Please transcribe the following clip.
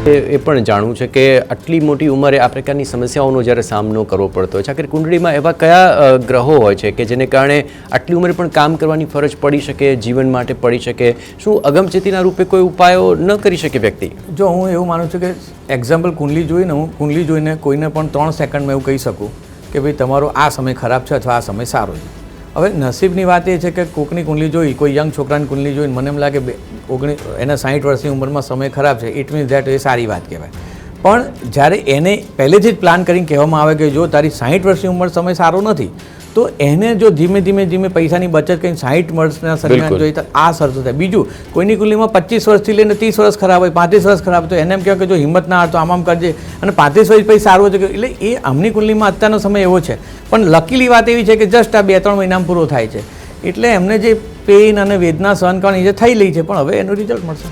એ પણ જાણવું છે કે આટલી મોટી ઉંમરે આ પ્રકારની સમસ્યાઓનો જ્યારે સામનો કરવો પડતો હોય છે, આખરે કુંડળીમાં એવા કયા ગ્રહો હોય છે કે જેને કારણે આટલી ઉંમરે પણ કામ કરવાની ફરજ પડી શકે, જીવન માટે પડી શકે? શું અગમચેતીના રૂપે કોઈ ઉપાયો ન કરી શકે વ્યક્તિ? જો હું એવું માનું છું કે એક્ઝામ્પલ કુંડલી જોઈને હું કુંડલી જોઈને કોઈને પણ 3 સેકન્ડમાં એવું કહી શકું કે ભાઈ તમારો આ સમય ખરાબ છે અથવા આ સમય સારો છે. હવે નસીબની વાત એ છે કે કોકની કુંડલી જોઈ, કોઈ યંગ છોકરાની કુંડલી જોઈને મને એમ લાગે એના 60 વર્ષની ઉંમરમાં સમય ખરાબ છે, ઇટ મીન્સ ધેટ એ સારી વાત કહેવાય. પણ જ્યારે એને પહેલેથી જ પ્લાન કરીને કહેવામાં આવે કે જો તારી 60 વર્ષની ઉંમર સમય સારો નથી, તો એને જો ધીમે ધીમે પૈસાની બચત કરીને 60 વર્ષના દરમિયાન જોઈએ તો આ શરતો થાય. બીજું, કોઈની કુંડલીમાં 25 વર્ષથી લઈને 30 વર્ષ ખરાબ હોય, 35 વર્ષ ખરાબ, તો એને એમ કહેવાય કે જો હિંમત ના હાર તો આમ કરજે, અને 35 વર્ષ પછી સારું છે. એટલે એ આમની કુંડલીમાં અત્યારનો સમય એવો છે. પણ લકીલી વાત એવી છે કે જસ્ટ આ 2-3 મહિનામાં પૂરો થાય છે. એટલે એમને જે પેઇન અને વેદના સહન કરવાની જે થઈ રહી છે, પણ હવે એનું રિઝલ્ટ મળશે.